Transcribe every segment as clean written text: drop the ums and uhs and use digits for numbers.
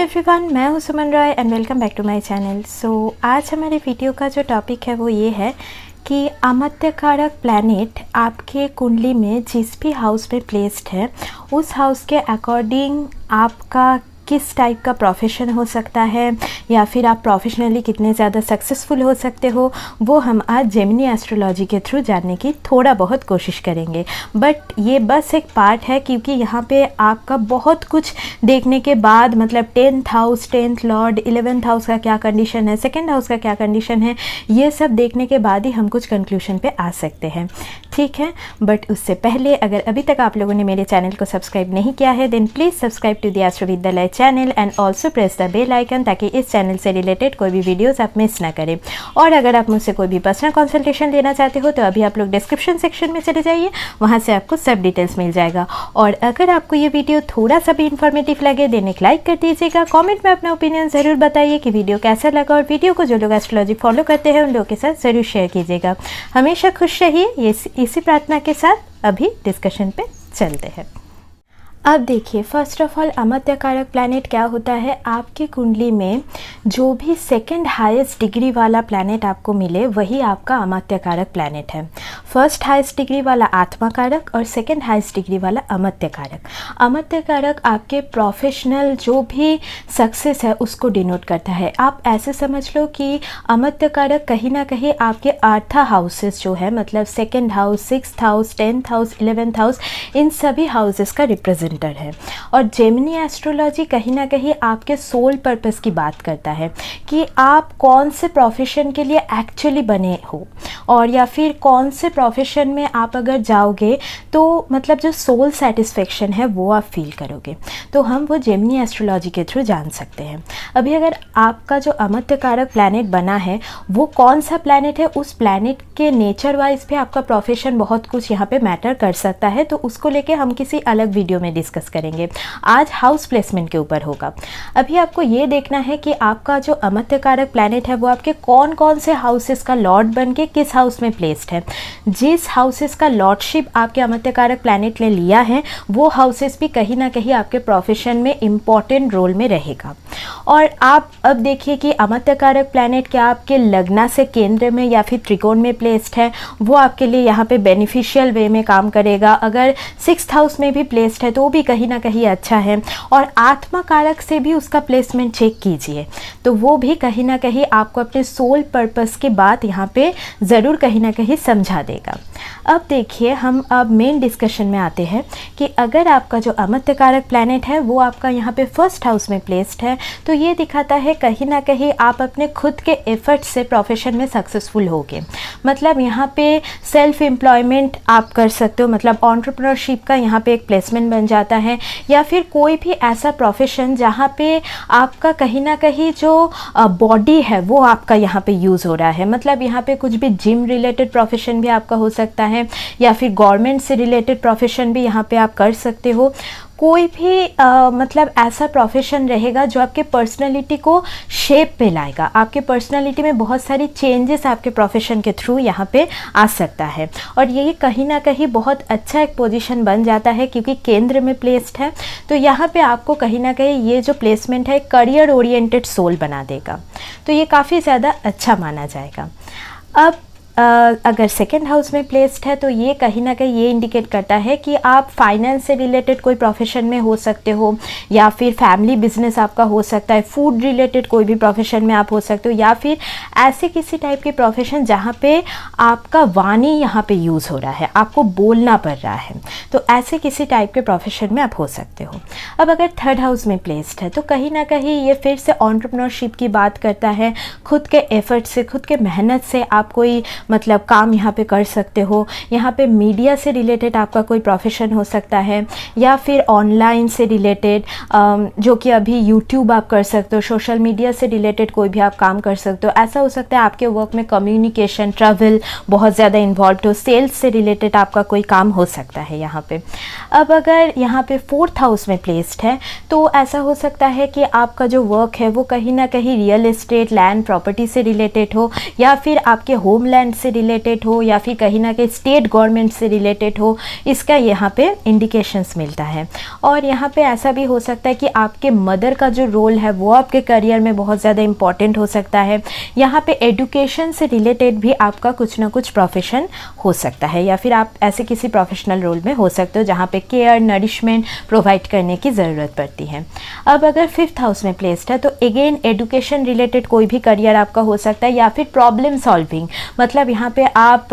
Everyone, मैं हूं Suman Roy and welcome back to my channel. So आज हमारे वीडियो का जो टॉपिक है वो ये है कि अमात्य कारक प्लैनेट आपके कुंडली में जिस भी हाउस में प्लेस्ड है उस हाउस के अकॉर्डिंग आपका किस टाइप का प्रोफेशन हो सकता है या फिर आप प्रोफेशनली कितने ज़्यादा सक्सेसफुल हो सकते हो, वो हम आज जेमिनी एस्ट्रोलॉजी के थ्रू जानने की थोड़ा बहुत कोशिश करेंगे। बट ये बस एक पार्ट है क्योंकि यहाँ पे आपका बहुत कुछ देखने के बाद मतलब 10th house, 10th Lord, 11th house का क्या कंडीशन है, 2nd हाउस का क्या कंडीशन है, ये सब देखने के बाद ही हम कुछ कंक्लूजन पे आ सकते हैं, ठीक है। बट उससे पहले अगर अभी तक आप लोगों ने मेरे चैनल को सब्सक्राइब नहीं किया है then please subscribe to the astro Vidyalaya channel and also press the bell icon ताकि इस चैनल से रिलेटेड कोई भी वीडियोस आप मिस ना करें। और अगर आप मुझसे कोई भी पर्सनल कंसल्टेशन लेना चाहते हो तो अभी आप लोग डिस्क्रिप्शन सेक्शन में चले जाइए, वहाँ से आपको सब डिटेल्स मिल जाएगा। और अगर आपको ये वीडियो थोड़ा सा भी इन्फॉर्मेटिव लगे देन एक लाइक कर दीजिएगा, कॉमेंट में अपना ओपिनियन ज़रूर बताइए कि वीडियो कैसा लगा, और वीडियो को जो लोग एस्ट्रोलॉजी फॉलो करते हैं उन लोगों के साथ ज़रूर शेयर कीजिएगा। हमेशा खुश रहिए, ये इसी प्रार्थना के साथ अभी डिस्कशन पे चलते हैं। अब देखिए, फर्स्ट ऑफ ऑल अमात्य कारक प्लैनेट क्या होता है। आपकी कुंडली में जो भी सेकंड हाईएस्ट डिग्री वाला प्लैनेट आपको मिले वही आपका अमात्य कारक प्लैनेट है। फर्स्ट हाईएस्ट डिग्री वाला आत्मा कारक और सेकंड हाईएस्ट डिग्री वाला अमात्य कारक। अमात्य कारक आपके प्रोफेशनल जो भी सक्सेस है उसको डिनोट करता है। आप ऐसे समझ लो कि अमात्य कारक कहीं ना कहीं आपके आर्था हाउसेस जो है मतलब 2nd house, 6th house, 10th house, 11th house, इन सभी हाउसेस का रिप्रेजेंट है। और जेमिनी एस्ट्रोलॉजी कहीं ना कहीं आपके सोल पर्पस की बात करता है कि आप कौन से प्रोफेशन के लिए एक्चुअली बने हो, और या फिर कौन से प्रोफेशन में आप अगर जाओगे तो मतलब जो सोल सेटिस्फेक्शन है वो आप फील करोगे। तो हम वो जेमिनी एस्ट्रोलॉजी के थ्रू जान सकते हैं। अभी अगर आपका जो अमात्य कारक प्लैनेट बना है वो कौन सा प्लैनेट है, उस प्लैनेट के नेचर वाइज भी आपका प्रोफेशन बहुत कुछ यहाँ पे मैटर कर सकता है। तो उसको लेके हम किसी अलग वीडियो में डिस्कस करेंगे। आज हाउस प्लेसमेंट के ऊपर होगा। अभी आपको ये देखना है कि आपका जो अमात्य कारक प्लैनेट है वो आपके कौन कौन से हाउसेस का लॉर्ड बन के किस हाउस में प्लेस्ड है। जिस हाउसेस का लॉर्डशिप आपके अमात्य कारक प्लैनेट ने लिया है वो हाउसेस भी कहीं ना कहीं आपके प्रोफेशन में इम्पॉर्टेंट रोल में रहेगा। और आप अब देखिए कि अमात्य कारक प्लैनेट क्या आपके लग्ना से केंद्र में या फिर त्रिकोण में प्लेस्ड है, वो आपके लिए यहाँ पे बेनिफिशियल वे में काम करेगा। अगर 6th हाउस में भी प्लेस्ड है तो वो भी कहीं ना कहीं अच्छा है। और आत्मा कारक से भी उसका प्लेसमेंट चेक कीजिए तो वो भी कहीं ना कहीं आपको अपने सोल पर्पस की बात यहाँ पे ज़रूर कहीं ना कहीं समझा देगा। अब देखिए, हम अब मेन डिस्कशन में आते हैं कि अगर आपका जो अमात्य कारक प्लैनेट है वो आपका यहाँ पे 1st हाउस में प्लेस्ड है तो ये दिखाता है कहीं ना कहीं आप अपने खुद के एफर्ट से प्रोफेशन में सक्सेसफुल होगे। मतलब यहाँ पे सेल्फ एम्प्लॉयमेंट आप कर सकते हो, मतलब एंटरप्रेन्योरशिप का यहाँ पे एक प्लेसमेंट बन जाता है। या फिर कोई भी ऐसा प्रोफेशन जहाँ पे आपका कहीं ना कहीं जो बॉडी है वो आपका यहाँ पे यूज़ हो रहा है। मतलब यहाँ पे कुछ भी जिम रिलेटेड प्रोफेशन भी आपका हो सकता है या फिर गवर्नमेंट से रिलेटेड प्रोफेशन भी यहाँ पे आप कर सकते हो। कोई भी मतलब ऐसा प्रोफेशन रहेगा जो आपके पर्सनालिटी को शेप पे लाएगा। आपके पर्सनालिटी में बहुत सारी चेंजेस आपके प्रोफेशन के थ्रू यहाँ पे आ सकता है। और ये कहीं ना कहीं बहुत अच्छा एक पोजीशन बन जाता है क्योंकि केंद्र में प्लेस्ड है। तो यहाँ पे आपको कहीं ना कहीं ये जो प्लेसमेंट है करियर ओरिएंटेड सोल बना देगा, तो ये काफ़ी ज़्यादा अच्छा माना जाएगा। अब अगर 2nd हाउस में प्लेस्ड है तो ये कहीं ना कहीं ये इंडिकेट करता है कि आप फाइनेंस से रिलेटेड कोई प्रोफेशन में हो सकते हो, या फिर फैमिली बिजनेस आपका हो सकता है, फूड रिलेटेड कोई भी प्रोफेशन में आप हो सकते हो, या फिर ऐसे किसी टाइप के प्रोफेशन जहाँ पे आपका वाणी यहाँ पे यूज़ हो रहा है, आपको बोलना पड़ रहा है, तो ऐसे किसी टाइप के प्रोफेशन में आप हो सकते हो। अब अगर 3rd हाउस में प्लेस्ड है तो कहीं ना कहीं ये फिर से एंटरप्रेन्योरशिप की बात करता है। खुद के एफर्ट से, खुद के मेहनत से आप कोई मतलब काम यहाँ पे कर सकते हो। यहाँ पे मीडिया से रिलेटेड आपका कोई प्रोफेशन हो सकता है, या फिर ऑनलाइन से रिलेटेड जो कि अभी यूट्यूब आप कर सकते हो, सोशल मीडिया से रिलेटेड कोई भी आप काम कर सकते हो। ऐसा हो सकता है आपके वर्क में कम्युनिकेशन, ट्रैवल बहुत ज़्यादा इन्वॉल्व हो, सेल्स से रिलेटेड आपका कोई काम हो सकता है यहाँ पे। अब अगर यहाँ पे 4th हाउस में प्लेस्ड है तो ऐसा हो सकता है कि आपका जो वर्क है वो कहीं ना कहीं रियल एस्टेट, लैंड, प्रॉपर्टी से रिलेटेड हो, या फिर आपके होमलैंड से रिलेटेड हो या फिर कहीं ना कहीं स्टेट गवर्नमेंट से रिलेटेड हो, इसका यहाँ पे इंडिकेशंस मिलता है। और यहाँ पे ऐसा भी हो सकता है कि आपके मदर का जो रोल है वो आपके करियर में बहुत ज़्यादा इंपॉर्टेंट हो सकता है। यहाँ पे एजुकेशन से रिलेटेड भी आपका कुछ ना कुछ प्रोफेशन हो सकता है, या फिर आप ऐसे किसी प्रोफेशनल रोल में हो सकते हो जहाँ पे केयर नरिशमेंट प्रोवाइड करने की ज़रूरत पड़ती है। अब अगर 5th हाउस में प्लेस्ड है तो अगेन एजुकेशन रिलेटेड कोई भी करियर आपका हो सकता है, या फिर प्रॉब्लम सॉल्विंग, मतलब यहाँ पे आप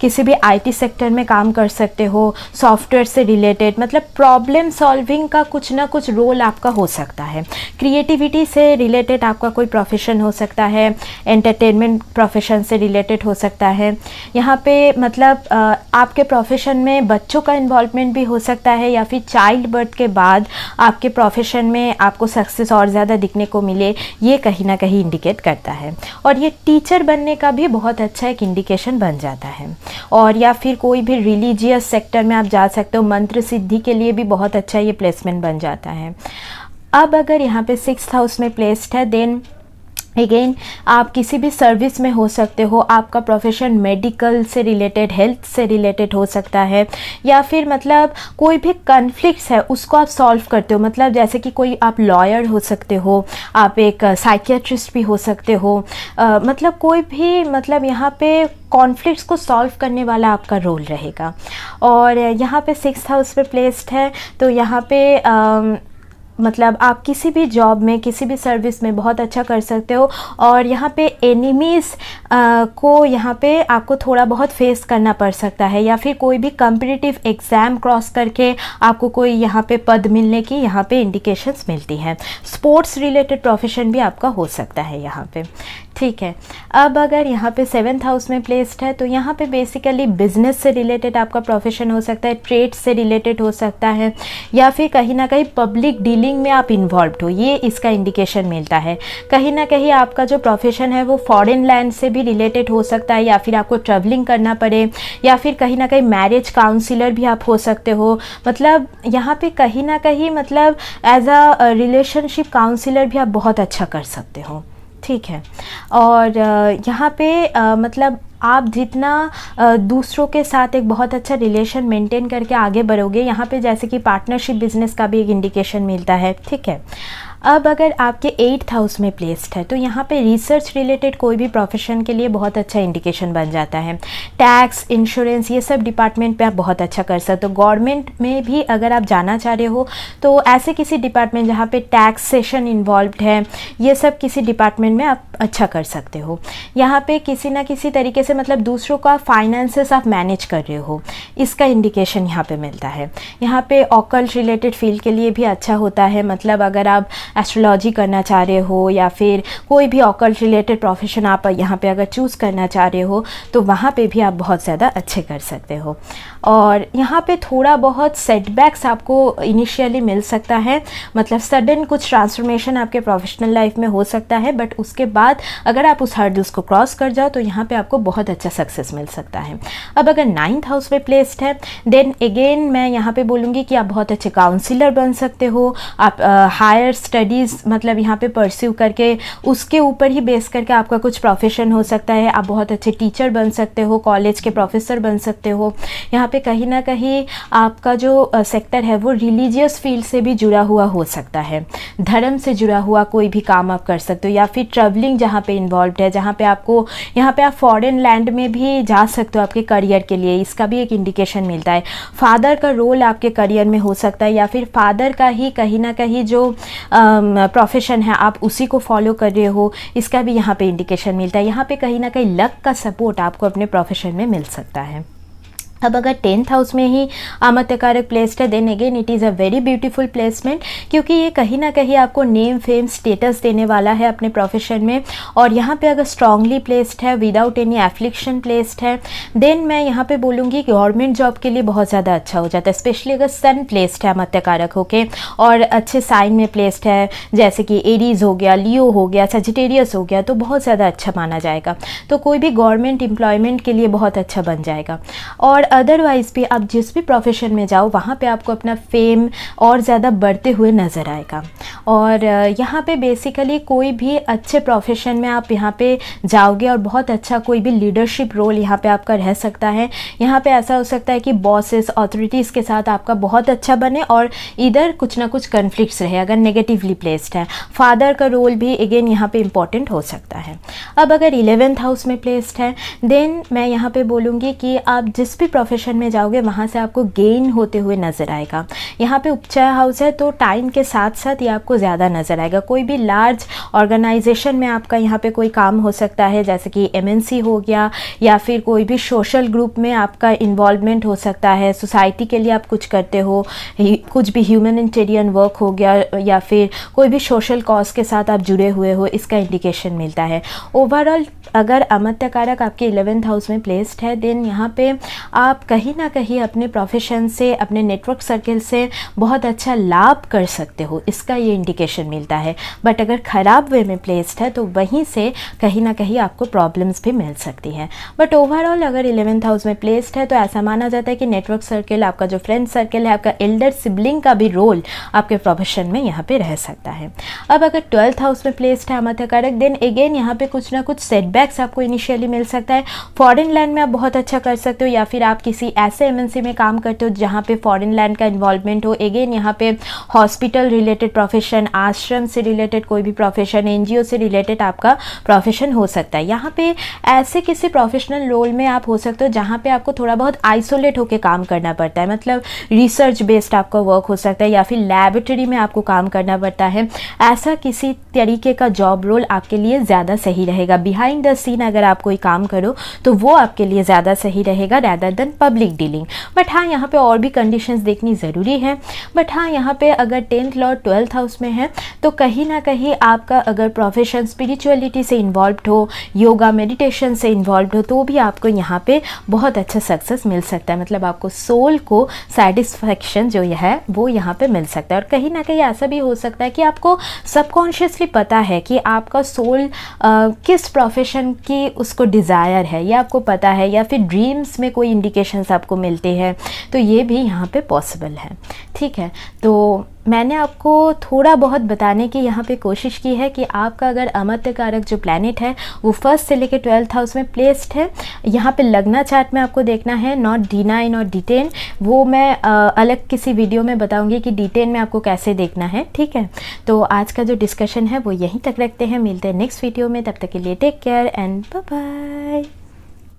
किसी भी IT सेक्टर में काम कर सकते हो, सॉफ्टवेयर से रिलेटेड, मतलब प्रॉब्लम सॉल्विंग का कुछ ना कुछ रोल आपका हो सकता है। क्रिएटिविटी से रिलेटेड आपका कोई प्रोफेशन हो सकता है, एंटरटेनमेंट प्रोफेशन से रिलेटेड हो सकता है। यहाँ पे मतलब आपके प्रोफेशन में बच्चों का इन्वॉल्वमेंट भी हो सकता है, या फिर चाइल्ड बर्थ के बाद आपके प्रोफेशन में आपको सक्सेस और ज़्यादा दिखने को मिले, ये कहीं ना कहीं इंडिकेट करता है। और ये टीचर बनने का भी बहुत अच्छा एक इंडिकेशन बन जाता है। और या फिर कोई भी रिलीजियस सेक्टर में आप जा सकते हो, मंत्र सिद्धि के लिए भी बहुत अच्छा ये प्लेसमेंट बन जाता है। अब अगर यहाँ पे 6th हाउस में प्लेस्ड है, देन अगेन आप किसी भी सर्विस में हो सकते हो, आपका प्रोफेशन मेडिकल से रिलेटेड, हेल्थ से रिलेटेड हो सकता है, या फिर मतलब कोई भी कॉन्फ्लिक्ट्स है उसको आप सॉल्व करते हो, मतलब जैसे कि कोई आप लॉयर हो सकते हो, आप एक साइकियाट्रिस्ट भी हो सकते हो, मतलब कोई भी, मतलब यहाँ पे कॉन्फ्लिक्ट्स को सॉल्व करने वाला आपका रोल रहेगा। और यहाँ पे 6th हाउस पे प्लेस्ड है तो यहाँ पे मतलब आप किसी भी जॉब में, किसी भी सर्विस में बहुत अच्छा कर सकते हो। और यहाँ पे एनिमीज़ को यहाँ पे आपको थोड़ा बहुत फेस करना पड़ सकता है, या फिर कोई भी कॉम्पिटिटिव एग्ज़ाम क्रॉस करके आपको कोई यहाँ पे पद मिलने की यहाँ पे इंडिकेशंस मिलती हैं। स्पोर्ट्स रिलेटेड प्रोफेशन भी आपका हो सकता है यहाँ पे, ठीक है। अब अगर यहाँ पे 7th हाउस में प्लेस्ड है तो यहाँ पे बेसिकली बिजनेस से रिलेटेड आपका प्रोफेशन हो सकता है, ट्रेड से रिलेटेड हो सकता है, या फिर कहीं ना कहीं पब्लिक डीलिंग में आप इन्वॉल्व हो, ये इसका इंडिकेशन मिलता है। कहीं ना कहीं आपका जो प्रोफेशन है वो फॉरेन लैंड से भी रिलेटेड हो सकता है, या फिर आपको ट्रैवलिंग करना पड़े, या फिर कहीं ना कहीं मैरिज काउंसिलर भी आप हो सकते हो, मतलब यहाँ पे कहीं ना कहीं मतलब एज अ रिलेशनशिप काउंसिलर भी आप बहुत अच्छा कर सकते हो, ठीक है। और यहाँ पे मतलब आप जितना दूसरों के साथ एक बहुत अच्छा रिलेशन मेंटेन करके आगे बढ़ोगे, यहाँ पे जैसे कि पार्टनरशिप बिजनेस का भी एक इंडिकेशन मिलता है, ठीक है। अब अगर आपके 8th हाउस में प्लेस्ड है तो यहाँ पे रिसर्च रिलेटेड कोई भी प्रोफेशन के लिए बहुत अच्छा इंडिकेशन बन जाता है। टैक्स, इंश्योरेंस, ये सब डिपार्टमेंट पे आप बहुत अच्छा कर सकते हो। गवर्नमेंट में भी अगर आप जाना चाह रहे हो तो ऐसे किसी डिपार्टमेंट जहाँ पे टैक्सेशन इन्वॉल्व्ड है, ये सब किसी डिपार्टमेंट में आप अच्छा कर सकते हो। यहाँ पे किसी ना किसी तरीके से मतलब दूसरों का फाइनेंसेस आप मैनेज कर रहे हो, इसका इंडिकेशन यहाँ पे मिलता है। यहाँ पे ऑकल्ट रिलेटेड फील्ड के लिए भी अच्छा होता है, मतलब अगर आप एस्ट्रोलॉजी करना चाह रहे हो या फिर कोई भी ऑकल्ट रिलेटेड प्रोफेशन आप यहाँ पे अगर चूज़ करना चाह रहे हो तो वहाँ पे भी आप बहुत ज़्यादा अच्छे कर सकते हो। और यहाँ पे थोड़ा बहुत सेटबैक्स आपको इनिशियली मिल सकता है, मतलब सडन कुछ ट्रांसफॉर्मेशन आपके प्रोफेशनल लाइफ में हो सकता है, बट उसके बाद अगर आप उस हर्डल्स को क्रॉस कर जाओ तो यहाँ पे आपको बहुत अच्छा सक्सेस मिल सकता है। अब अगर 9th हाउस में प्लेस्ड है देन अगेन मैं यहाँ पे बोलूँगी कि आप बहुत अच्छे काउंसिलर बन सकते हो। आप हायर स्टडीज़ मतलब यहाँ पे परस्यू करके उसके ऊपर ही बेस करके आपका कुछ प्रोफेशन हो सकता है। आप बहुत अच्छे टीचर बन सकते हो, कॉलेज के प्रोफेसर बन सकते हो। यहाँ पे कहीं ना कहीं आपका जो सेक्टर है वो रिलीजियस फील्ड से भी जुड़ा हुआ हो सकता है, धर्म से जुड़ा हुआ कोई भी काम आप कर सकते हो, या फिर ट्रैवलिंग जहाँ पे इन्वॉल्व है, जहाँ पे आपको यहाँ पे आप फॉरेन लैंड में भी जा सकते हो आपके करियर के लिए, इसका भी एक इंडिकेशन मिलता है। फादर का रोल आपके करियर में हो सकता है, या फिर फादर का ही कहीं ना कहीं जो प्रोफेशन है आप उसी को फॉलो कर रहे हो, इसका भी यहाँ पे इंडिकेशन मिलता है। यहाँ पे कहीं ना कहीं लक का सपोर्ट आपको अपने प्रोफेशन में मिल सकता है। अब अगर 10th हाउस में ही आमत्यकारक प्लेस्ड है then again it is a very beautiful placement, क्योंकि ये कहीं ना कहीं आपको नेम फेम स्टेटस देने वाला है अपने प्रोफेशन में। और यहाँ पे अगर स्ट्रांगली प्लेस्ड है विदाउट एनी एफ्लिक्शन प्लेस्ड है देन मैं यहाँ पे बोलूँगी गवर्नमेंट जॉब के लिए बहुत ज़्यादा अच्छा हो जाता है, स्पेशली अगर सन प्लेस्ड है आमत्यकारक होके और अच्छे साइन में प्लेस्ड है, जैसे कि एरीज हो गया, लियो हो गया, सजिटेरियस हो गया, तो बहुत ज़्यादा अच्छा माना जाएगा। तो कोई भी गवर्नमेंट एम्प्लॉयमेंट के लिए बहुत अच्छा बन जाएगा। और अदरवाइज़ भी आप जिस भी प्रोफेशन में जाओ वहाँ पे आपको अपना फेम और ज़्यादा बढ़ते हुए नज़र आएगा। और यहाँ पे बेसिकली कोई भी अच्छे प्रोफेशन में आप यहाँ पे जाओगे और बहुत अच्छा कोई भी लीडरशिप रोल यहाँ पे आपका रह सकता है। यहाँ पे ऐसा हो सकता है कि बॉसेस अथॉरिटीज़ के साथ आपका बहुत अच्छा बने और इधर कुछ ना कुछ कन्फ्लिक्ट्स रहे अगर नेगेटिवली प्लेस्ड है। फादर का रोल भी अगेन यहाँ पे इम्पॉर्टेंट हो सकता है। अब अगर 11th हाउस में प्लेस्ड है देन मैं यहाँ पे बोलूँगी कि आप जिस भी प्रोफेशन में जाओगे वहाँ से आपको गेन होते हुए नज़र आएगा। यहाँ पे उपचय हाउस है तो टाइम के साथ साथ ये आपको ज़्यादा नज़र आएगा। कोई भी लार्ज ऑर्गेनाइजेशन में आपका यहाँ पे कोई काम हो सकता है, जैसे कि MNC हो गया, या फिर कोई भी सोशल ग्रुप में आपका इन्वॉल्वमेंट हो सकता है, सोसाइटी के लिए आप कुछ करते हो, कुछ भी ह्यूमैनिटेरियन वर्क हो गया, या फिर कोई भी सोशल कॉज के साथ आप जुड़े हुए हो, इसका इंडिकेशन मिलता है। ओवरऑल अगर अमत्य कारक आपके 11th हाउस में प्लेस्ड है देन यहाँ पे आप कहीं ना कहीं अपने प्रोफेशन से, अपने नेटवर्क सर्कल से बहुत अच्छा लाभ कर सकते हो, इसका ये इंडिकेशन मिलता है। बट अगर ख़राब वे में प्लेस्ड है तो वहीं से कहीं ना कहीं आपको प्रॉब्लम्स भी मिल सकती हैं। बट ओवरऑल अगर 11th हाउस में प्लेस्ड है तो ऐसा माना जाता है कि नेटवर्क सर्कल, आपका जो फ्रेंड सर्कल है, आपका एल्डर सिबलिंग का भी रोल आपके प्रोफेशन में यहाँ पे रह सकता है। अब अगर 12th हाउस में प्लेस्ड है अमत्य कारक देन अगेन यहाँ पे कुछ ना कुछ सेटबैक्स आपको इनिशियली मिल सकता है। फॉरेन लैंड में आप बहुत अच्छा कर सकते हो, या फिर आप किसी ऐसे MNC में काम करते हो जहाँ पे फॉरेन लैंड का इन्वॉल्वमेंट हो। अगेन यहाँ पे हॉस्पिटल रिलेटेड प्रोफेशन, आश्रम से रिलेटेड कोई भी प्रोफेशन, NGO से रिलेटेड आपका प्रोफेशन हो सकता है। यहाँ पे ऐसे किसी प्रोफेशनल रोल में आप हो सकते हो जहाँ पे आपको थोड़ा बहुत आइसोलेट होकर काम करना पड़ता है, मतलब रिसर्च बेस्ड आपका वर्क हो सकता है, या फिर लैबोरेटरी में आपको काम करना पड़ता है। ऐसा किसी तरीके का जॉब रोल आपके लिए ज़्यादा सही रहेगा। बिहाइंड द सीन अगर आप कोई काम करो तो वो आपके लिए ज़्यादा सही रहेगा rather than public dealing. But हाँ, यहाँ पे और भी कंडीशंस देखनी ज़रूरी है। बट हाँ, यहाँ पे अगर 10th लॉर्ड 12th हाउस में है तो कहीं ना कहीं आपका अगर प्रोफेशन स्पिरिचुअलिटी से इन्वॉल्व हो, योगा मेडिटेशन से इन्वॉल्व हो, तो भी आपको यहाँ पे बहुत अच्छा सक्सेस मिल सकता है। मतलब आपको सोल को सेटिस्फैक्शन जो है वो यहाँ पे मिल सकता है। और कहीं ना कहीं ऐसा भी हो सकता है कि आपको सबकॉन्शियसली पता है कि आपका सोल किस प्रोफेशन की उसको डिज़ायर है, ये आपको पता है, या फिर ड्रीम्स में कोई इंडिकेशंस आपको मिलते हैं, तो ये भी यहाँ पे पॉसिबल है। ठीक है, तो मैंने आपको थोड़ा बहुत बताने की यहाँ पे कोशिश की है कि आपका अगर अमत्य कारक जो प्लैनेट है वो 1st से लेकर 12th हाउस में प्लेस्ड है, यहाँ पे लगना चार्ट में आपको देखना है, नॉट D9 और D10। वो मैं अलग किसी वीडियो में बताऊँगी कि D10 में आपको कैसे देखना है। ठीक है, तो आज का जो डिस्कशन है वो यहीं तक रखते हैं, मिलते हैं नेक्स्ट वीडियो में। तब तक के लिए take care and bye bye.